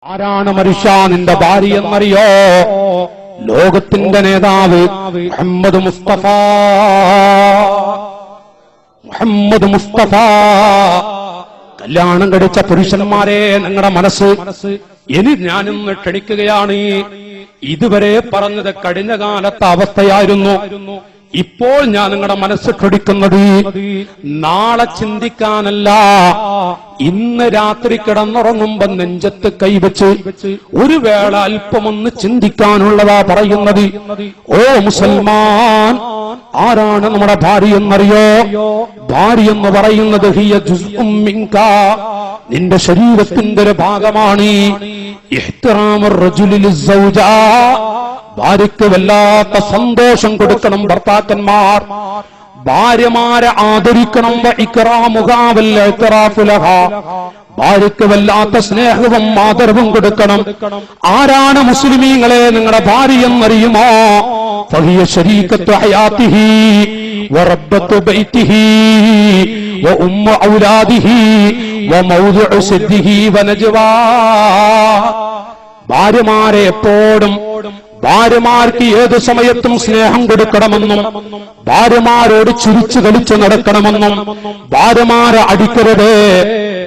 ആരാണ് മനുഷ്യ നിന്റെ ഭാര്യ എന്നറിയോ? ലോകത്തിന്റെ നേതാവ് മുഹമ്മദ് മുസ്തഫ. മുഹമ്മദ് മുസ്തഫ കല്യാണം കഴിച്ച പുരുഷന്മാരെ, നിങ്ങളുടെ മനസ്സ് ഇനി ഞാനിന്ന് ക്ഷണിക്കുകയാണ്. ഇതുവരെ പറഞ്ഞത് കഴിഞ്ഞ കാലത്തെ അവസ്ഥയായിരുന്നു. ഇപ്പോൾ ഞാൻ നിങ്ങളുടെ മനസ്സ് ക്ഷണിക്കുന്നത് നാളെ ചിന്തിക്കാനല്ല, ഇന്ന് രാത്രി കിടന്നുറങ്ങുമ്പോ നെഞ്ചത്ത് കൈവച്ച് ഒരു വേള അല്പമൊന്ന് ചിന്തിക്കാനുള്ളതാ പറയുന്നത്. ഓ മുസൽമാൻ, ആരാണ് നമ്മുടെ ഭാര്യ എന്നറിയോ? ഭാര്യ എന്ന് പറയുന്നത് ഹിയ ജുസ്ഉം മിൻക, നിന്റെ ശരീരത്തിന്റെ ഒരു ഭാഗമാണ്. ഇഹ്തിറാമുർ റജുലി ലിസ്സൗജ, ഭാര്യയ്ക്ക് വല്ലാത്ത സന്തോഷം കൊടുക്കണം ഭർത്താക്കന്മാർ. ഭാര്യമാരെ ആദരിക്കണം. ഭാര്യയ്ക്ക് വല്ലാത്ത സ്നേഹവും ആദരവും കൊടുക്കണം. ആരാണ് മുസ്ലിമീങ്ങളെ നിങ്ങളുടെ ഭാര്യ എന്നറിയുമോ? ഫഹിയ ശരീകത്തു ഹയാതിഹി വറബ്ബത്തു ബൈതിഹി വഉമ്മു ഔലാദിഹി വമൗദിഉ സിദ്ദിഹി വനജ്വാ. ഭാര്യമാരെ എപ്പോഴും, ഭാര്യമാർക്ക് ഏത് സമയത്തും സ്നേഹം കൊടുക്കണമെന്നും ഭാര്യമാരോട് ചിരിച്ചു കളിച്ചു നടക്കണമെന്നും, ഭാര്യമാരെ അടിക്കരുത്,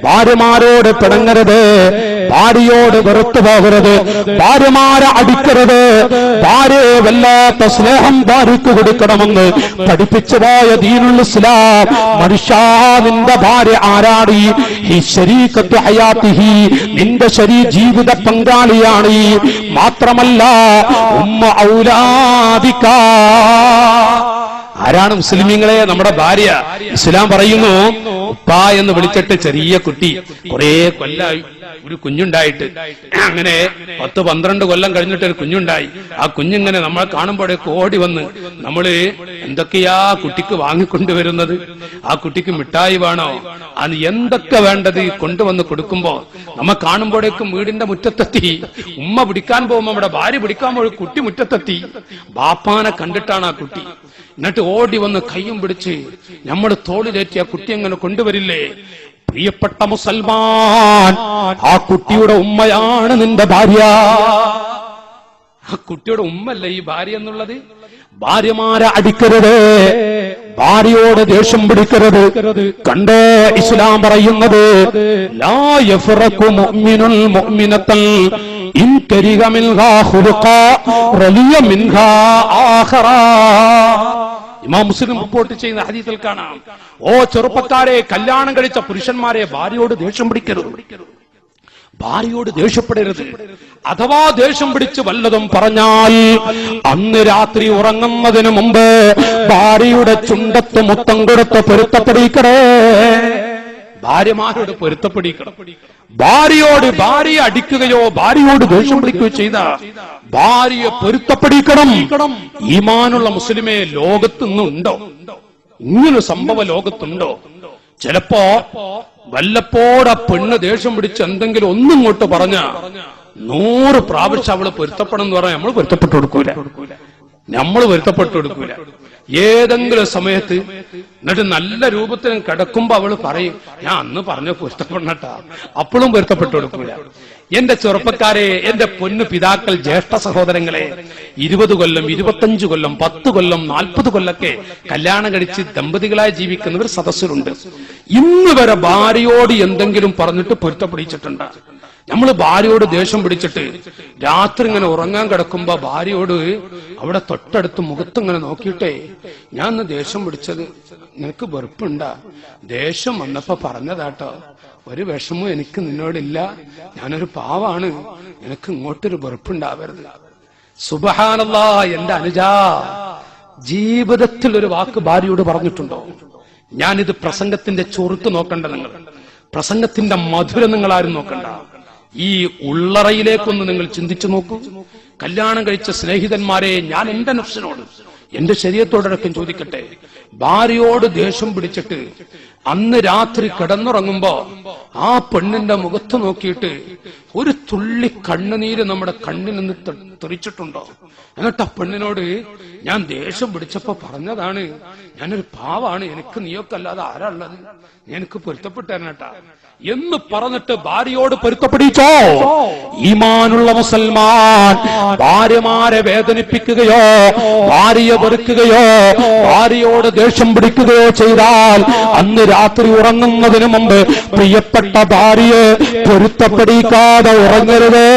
ഭാര്യമാരോട് പിണങ്ങരുത്, ഭാര്യയോട് വെറുത്തു പോകരുത്, ഭാര്യമാരെ അടിക്കരുത്, ഭാര്യയെ വല്ലാത്ത സ്നേഹം ഭാര്യയ്ക്ക് കൊടുക്കണമെന്ന് പഠിപ്പിച്ചു പോയ ദീനുൽ ഇസ്ലാം. മനുഷ്യ, നിന്റെ ഭാര്യ ആരാണ്? ഈ ശരീകത്തു ഹയാതിഹി, നിന്റെ ജീവിത പങ്കാളിയാണ്. മാത്രമല്ല ഉമ്മ ഔലാദിക, ആരാണ് മുസ്ലിമീങ്ങളെ നമ്മുടെ ഭാര്യ? ഇസ്ലാം പറയുന്നു, ഉപ്പ എന്ന് വിളിച്ചിട്ട് ചെറിയ കുട്ടി കുറെ കൊല്ലായി ഒരു കുഞ്ഞുണ്ടായിട്ട്, അങ്ങനെ 10-12 കൊല്ലം കഴിഞ്ഞിട്ട് ഒരു കുഞ്ഞുണ്ടായി. ആ കുഞ്ഞിങ്ങനെ നമ്മളെ കാണുമ്പോഴേക്ക് ഓടി വന്ന് നമ്മള് എന്തൊക്കെയാ കുട്ടിക്ക് വാങ്ങിക്കൊണ്ടുവരുന്നത്? ആ കുട്ടിക്ക് മിഠായി വേണോ, അത് എന്തൊക്കെ വേണ്ടത് കൊണ്ടുവന്ന് കൊടുക്കുമ്പോ നമ്മ കാണുമ്പോഴേക്കും വീടിന്റെ മുറ്റത്തെത്തി. ഉമ്മ പിടിക്കാൻ പോകുമ്പോ നമ്മുടെ ഭാര്യ പിടിക്കാൻ പോകുമ്പോൾ കുട്ടി മുറ്റത്തെത്തി. ബാപ്പാനെ കണ്ടിട്ടാണ് ആ കുട്ടി. എന്നിട്ട് ഓടി വന്ന് കയ്യും പിടിച്ച് നമ്മുടെ തോളിലേറ്റി ആ കുട്ടി അങ്ങനെ കൊണ്ടുവരില്ലേ? പ്രിയപ്പെട്ട മുസൽമാൻ, ആ കുട്ടിയുടെ ഉമ്മയാണ് നിന്റെ ഭാര്യ. ആ കുട്ടിയുടെ ഉമ്മല്ലേ ഈ ഭാര്യ എന്നുള്ളത്? ഭാര്യമാരെ അടിക്കരുത്, ഭാര്യയോട് ദേഷ്യം പിടിക്കരുത്. കണ്ടോ, ഇസ്ലാം പറയുന്നത് ലാ യഫ്റഖു മുഅ്മിനുൽ മുഅ്മിനതൻ ഇൻ കരിഹ മിൻഹാ ഖുലുഖാ റളിയ മിൻഹാ ആഖറാ. ഇമാം മുസ്ലിം റിപ്പോർട്ട് ചെയ്യുന്ന ഹദീസിൽ കാണാം, ഓ ചെറുപ്പക്കാരെ, കല്യാണം കഴിച്ച പുരുഷന്മാരെ, ഭാര്യയോട് ദേഷ്യം പിടിക്കരുത്, ഭാര്യയോട് ദേഷ്യപ്പെടരുത്. അഥവാ ദേഷ്യം പിടിച്ച് വല്ലതും പറഞ്ഞാൽ അന്ന് രാത്രി ഉറങ്ങുന്നതിന് മുമ്പ് ഭാര്യയുടെ ചുണ്ടത്ത് മുത്തം കൊടുത്ത് പൊരുത്തപ്പെടിക്കണേ. ഭാര്യമാരോട് പൊരുത്തപ്പെടിക്കണം. ഭാര്യയോട്, ഭാര്യയെ അടിക്കുകയോ ഭാര്യയോട് ദേഷ്യം പിടിക്കുകയോ ചെയ്ത ഭാര്യയെ പൊരുത്തപ്പെടിക്കണം. ഈമാനുള്ള മുസ്ലിമേ ലോകത്തുനിന്നുണ്ടോ? ഇങ്ങനൊരു സംഭവം ലോകത്തുണ്ടോ? ചിലപ്പോ വല്ലപ്പോഴാ പെണ്ണ് ദേഷ്യം പിടിച്ച് എന്തെങ്കിലും ഒന്നും ഇങ്ങോട്ട് പറഞ്ഞ 100 പ്രാവശ്യം അവള് പൊരുത്തപ്പെടണം എന്ന് പറഞ്ഞാൽ നമ്മൾ പൊരുത്തപ്പെട്ടു കൊടുക്കൂല. ഏതെങ്കിലും സമയത്ത് എന്നിട്ട് നല്ല രൂപത്തിൽ കിടക്കുമ്പോ അവള് പറയും, ഞാൻ അന്ന് പറഞ്ഞ പൊരുത്തപ്പെടണട്ടാ, അപ്പോഴും പൊരുത്തപ്പെട്ടു കൊടുക്കൂല. എന്റെ ചെറുപ്പക്കാരെ, എന്റെ പൊന്നു പിതാക്കൾ, ജ്യേഷ്ഠ സഹോദരങ്ങളെ, 20 കൊല്ലം 25 കൊല്ലം 10 കൊല്ലം 40 കൊല്ലൊക്കെ കല്യാണം കഴിച്ച് ദമ്പതികളായി ജീവിക്കുന്നവർ സദസ്സിലുണ്ട്. ഇന്ന് വരെ ഭാര്യയോട് എന്തെങ്കിലും പറഞ്ഞിട്ട് പൊരുത്തപ്പെടിച്ചിട്ടുണ്ട്? നമ്മൾ ഭാര്യയോട് ദേഷ്യം പിടിച്ചിട്ട് രാത്രി ഇങ്ങനെ ഉറങ്ങാൻ കിടക്കുമ്പോ ഭാര്യയോട് അവിടെ തൊട്ടടുത്ത് മുഖത്തിങ്ങനെ നോക്കിയിട്ടേ, ഞാൻ ഇന്ന് ദേഷ്യം പിടിച്ചത് നിനക്ക് വെറുപ്പുണ്ടാ? ദേഷ്യം വന്നപ്പോ പറഞ്ഞതാട്ടോ, ഒരു വിഷമവും എനിക്ക് നിന്നോടില്ല, ഞാനൊരു പാവാണ്, നിനക്ക് ഇങ്ങോട്ടൊരു വെറുപ്പുണ്ടാവരുത്. സുബ്ഹാനല്ലാഹ്, എന്റെ അനുജാ, ജീവിതത്തിൽ ഒരു വാക്ക് ഭാര്യയോട് പറഞ്ഞിട്ടുണ്ടോ? ഞാനിത് പ്രസംഗത്തിന്റെ ചൊറുത്ത് നോക്കണ്ട, നിങ്ങൾ പ്രസംഗത്തിന്റെ മധുരം നിങ്ങൾ ആരും നോക്കണ്ട. ഈ ഉള്ളറയിലേക്കൊന്ന് നിങ്ങൾ ചിന്തിച്ചു നോക്കൂ. കല്യാണം കഴിച്ച സ്നേഹിതന്മാരെ, ഞാൻ എന്റെ നഫ്സിനോട്, എന്റെ ശരീരത്തോടൊക്കെ ചോദിക്കട്ടെ, ഭാര്യയോട് ദേഷ്യം പിടിച്ചിട്ട് അന്ന് രാത്രി കിടന്നുറങ്ങുമ്പോ ആ പെണ്ണിന്റെ മുഖത്ത് നോക്കിയിട്ട് ഒരു തുള്ളി കണ്ണുനീര് നമ്മുടെ കണ്ണിൽ നിന്ന് തെറിച്ചിട്ടുണ്ടോ? എന്നിട്ട് ആ പെണ്ണിനോട് ഞാൻ ദേഷ്യം പിടിച്ചപ്പോ പറഞ്ഞതാണ്, ഞാനൊരു പാവാണ്, എനിക്ക് നീയൊക്കെ അല്ലാതെ ആരാ ഉള്ളത്, എനിക്ക് പൊരുത്തപ്പെട്ടേനേട്ടാ എന്ന് പറഞ്ഞിട്ട് ഭാര്യയോട് പൊരുത്തപ്പെടിച്ചോ? ഈമാനുള്ള മുസൽമാൻ ഭാര്യമാരെ വേദനിപ്പിക്കുകയോ ഭാര്യയെ വെറുക്കുകയോ ഭാര്യയോട് ദേഷ്യം പിടിക്കുകയോ ചെയ്താൽ അന്ന് രാത്രി ഉറങ്ങുന്നതിന് മുമ്പ് പ്രിയപ്പെട്ട ഭാര്യയെ പൊരുത്തപ്പെടിക്കാതെ ഉറങ്ങരുത്.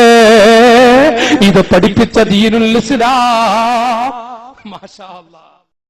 ഇത് പഠിപ്പിച്ച ദീനുൽ ഇസ്ലാം. മാഷാ അല്ലാഹ്.